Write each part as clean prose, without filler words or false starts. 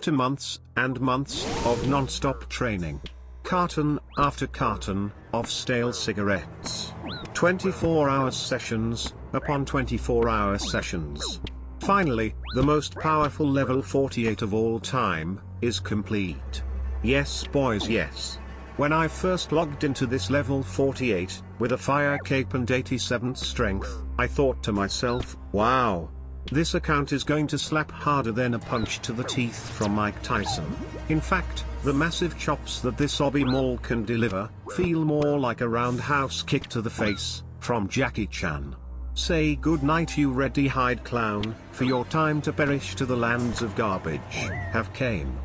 After months and months of non-stop training, carton after carton of stale cigarettes, 24-hour sessions upon 24-hour sessions. Finally, the most powerful level 48 of all time is complete. Yes boys, yes. When I first logged into this level 48, with a fire cape and 87th strength, I thought to myself, wow. This account is going to slap harder than a punch to the teeth from Mike Tyson. In fact, the massive chops that this Obby Maul can deliver, feel more like a roundhouse kick to the face, from Jackie Chan. Say goodnight you ready-eyed clown, for your time to perish to the lands of garbage, have came.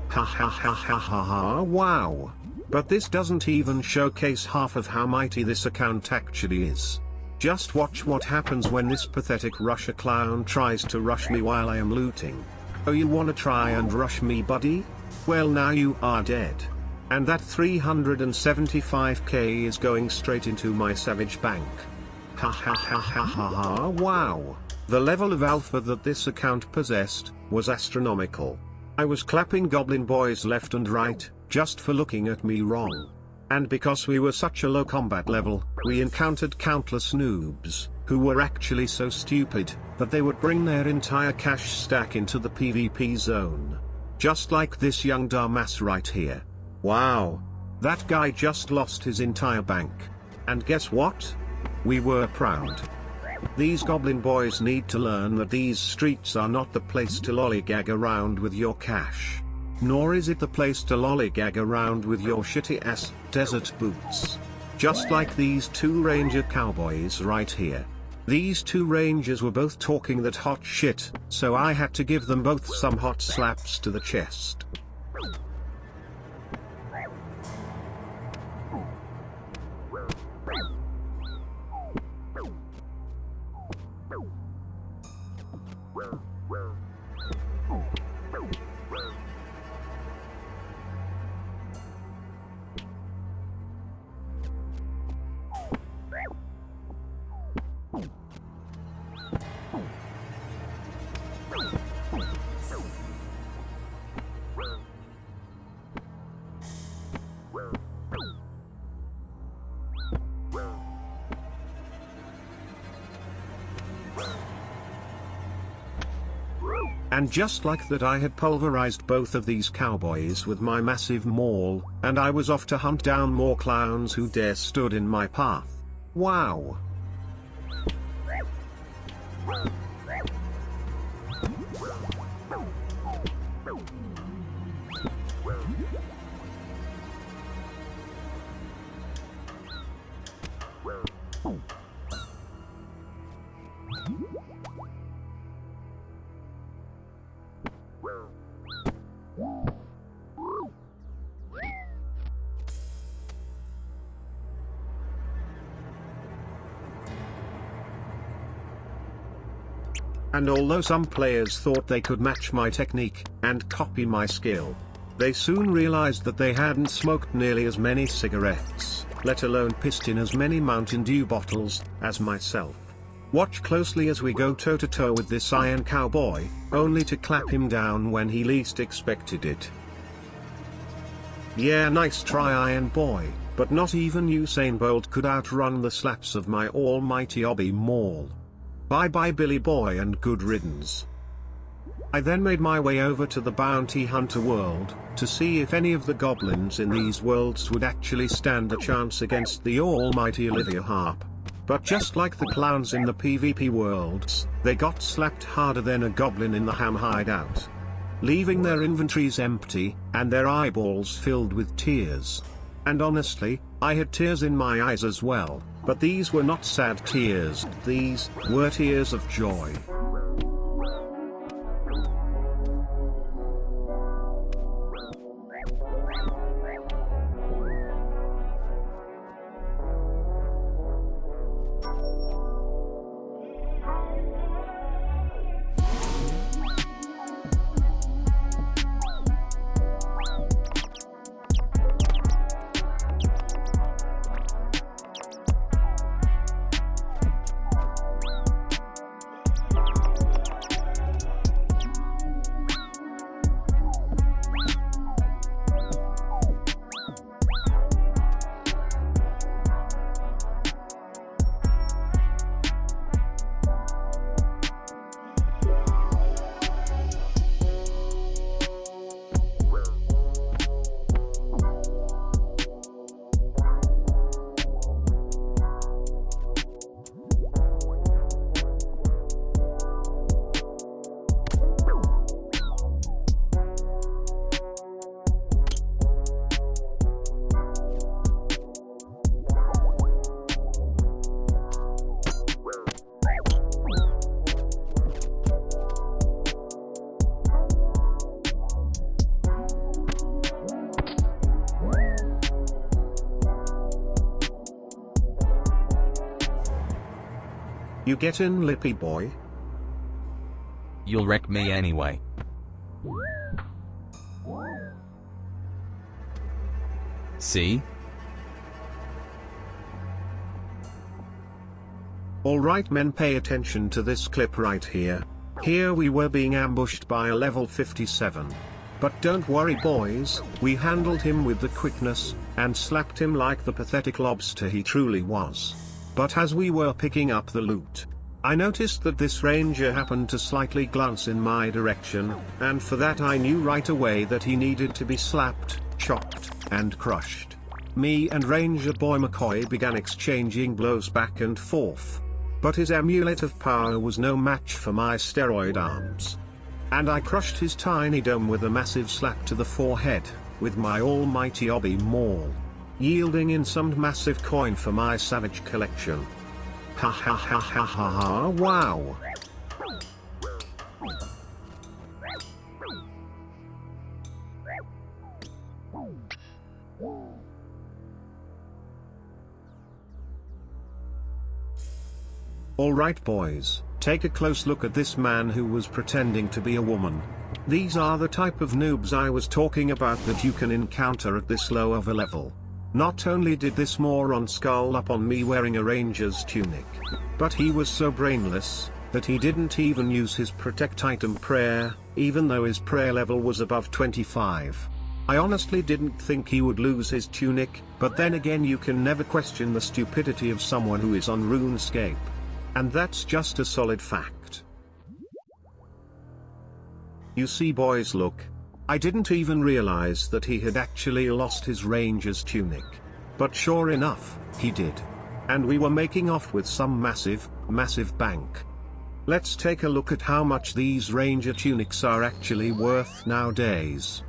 Ha ha ha ha ha ha, wow. But this doesn't even showcase half of how mighty this account actually is. Just watch what happens when this pathetic Russia clown tries to rush me while I am looting. Oh, you wanna try and rush me, buddy? Well, now you are dead. And that 375k is going straight into my savage bank. Ha ha ha ha ha ha, wow. The level of alpha that this account possessed was astronomical. I was clapping goblin boys left and right, just for looking at me wrong. And because we were such a low combat level, we encountered countless noobs, who were actually so stupid, that they would bring their entire cash stack into the PvP zone. Just like this young dumbass right here. Wow. That guy just lost his entire bank. And guess what? We were proud. These goblin boys need to learn that these streets are not the place to lollygag around with your cash. Nor is it the place to lollygag around with your shitty ass desert boots. Just like these two ranger cowboys right here. These two rangers were both talking that hot shit, so I had to give them both some hot slaps to the chest. And just like that, I had pulverized both of these cowboys with my massive maul, and I was off to hunt down more clowns who dare stood in my path. Wow. And although some players thought they could match my technique and copy my skill, they soon realized that they hadn't smoked nearly as many cigarettes, let alone pissed in as many Mountain Dew bottles, as myself. Watch closely as we go toe-to-toe with this iron cowboy, only to clap him down when he least expected it. Yeah, nice try, iron boy, but not even Usain Bolt could outrun the slaps of my almighty Obby Maul. Bye bye Billy boy and good riddance. I then made my way over to the bounty hunter world, to see if any of the goblins in these worlds would actually stand a chance against the almighty Olivia Harp. But just like the clowns in the PvP worlds, they got slapped harder than a goblin in the ham hideout. Leaving their inventories empty, and their eyeballs filled with tears. And honestly, I had tears in my eyes as well, but these were not sad tears, these were tears of joy. You get in, lippy boy? You'll wreck me anyway. See? Alright men, pay attention to this clip right here. Here we were being ambushed by a level 57. But don't worry boys, we handled him with the quickness, and slapped him like the pathetic lobster he truly was. But as we were picking up the loot, I noticed that this ranger happened to slightly glance in my direction, and for that I knew right away that he needed to be slapped, chopped, and crushed. Me and Ranger Boy McCoy began exchanging blows back and forth. But his amulet of power was no match for my steroid arms. And I crushed his tiny dome with a massive slap to the forehead, with my almighty Obby Maul, yielding in some massive coin for my savage collection. Ha ha ha ha ha ha, wow! Alright boys, take a close look at this man who was pretending to be a woman. These are the type of noobs I was talking about that you can encounter at this low of a level. Not only did this moron skull up on me wearing a ranger's tunic, but he was so brainless, that he didn't even use his protect item prayer, even though his prayer level was above 25. I honestly didn't think he would lose his tunic, but then again you can never question the stupidity of someone who is on RuneScape. And that's just a solid fact. You see boys, look. I didn't even realize that he had actually lost his ranger's tunic. But sure enough, he did. And we were making off with some massive bank. Let's take a look at how much these ranger tunics are actually worth nowadays.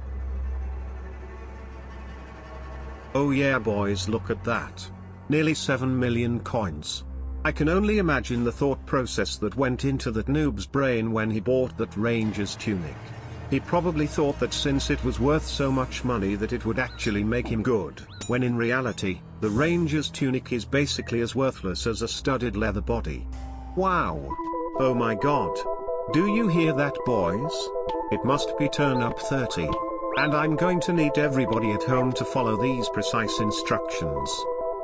Oh yeah boys, look at that. Nearly 7 million coins. I can only imagine the thought process that went into that noob's brain when he bought that ranger's tunic. He probably thought that since it was worth so much money that it would actually make him good, when in reality, the ranger's tunic is basically as worthless as a studded leather body. Wow! Oh my god! Do you hear that boys? It must be turn up 30. And I'm going to need everybody at home to follow these precise instructions.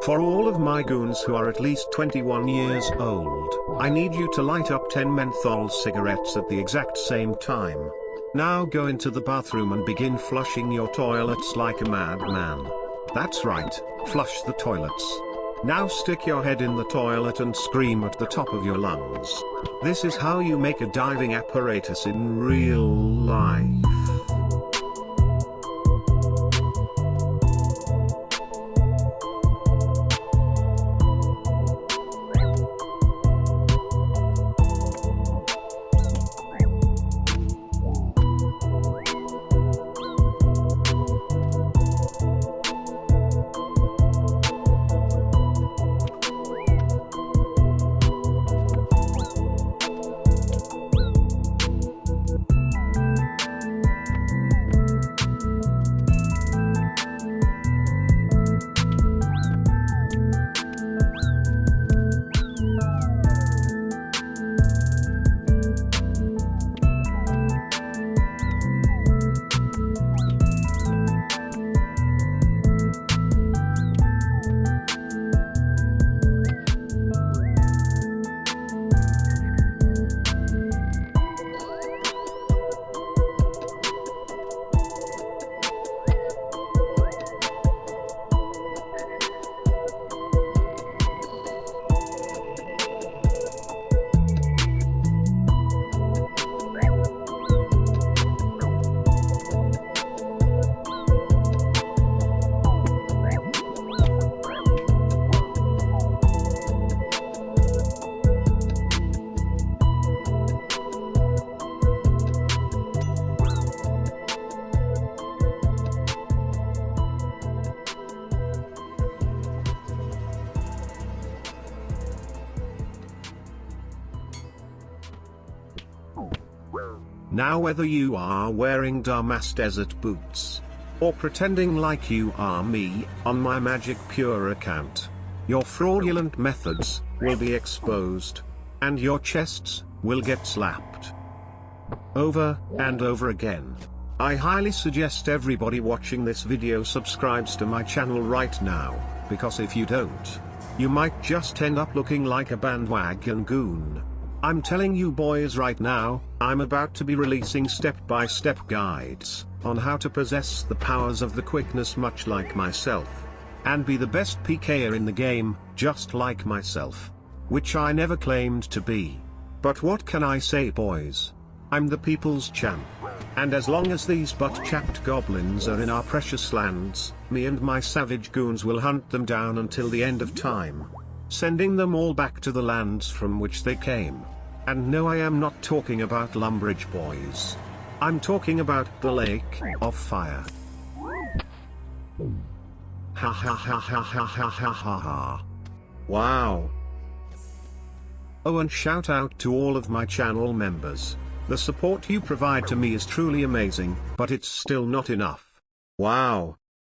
For all of my goons who are at least 21 years old, I need you to light up 10 menthol cigarettes at the exact same time. Now go into the bathroom and begin flushing your toilets like a madman. That's right, flush the toilets. Now stick your head in the toilet and scream at the top of your lungs. This is how you make a diving apparatus in real life. Now whether you are wearing Damas Desert boots, or pretending like you are me, on my Magic Pure account, your fraudulent methods will be exposed. and your chests will get slapped over and over again. I highly suggest everybody watching this video subscribes to my channel right now, because if you don't, you might just end up looking like a bandwagon goon. I'm telling you boys right now, I'm about to be releasing step-by-step guides on how to possess the powers of the quickness much like myself, and be the best PKer in the game, just like myself, which I never claimed to be. But what can I say boys? I'm the people's champ. And as long as these butt-chapped goblins are in our precious lands, me and my savage goons will hunt them down until the end of time, sending them all back to the lands from which they came. And no, I am not talking about Lumbridge boys. I'm talking about the Lake of Fire. Ha ha ha ha ha ha ha ha ha. Wow. Oh, and shout out to all of my channel members. The support you provide to me is truly amazing, but it's still not enough. Wow,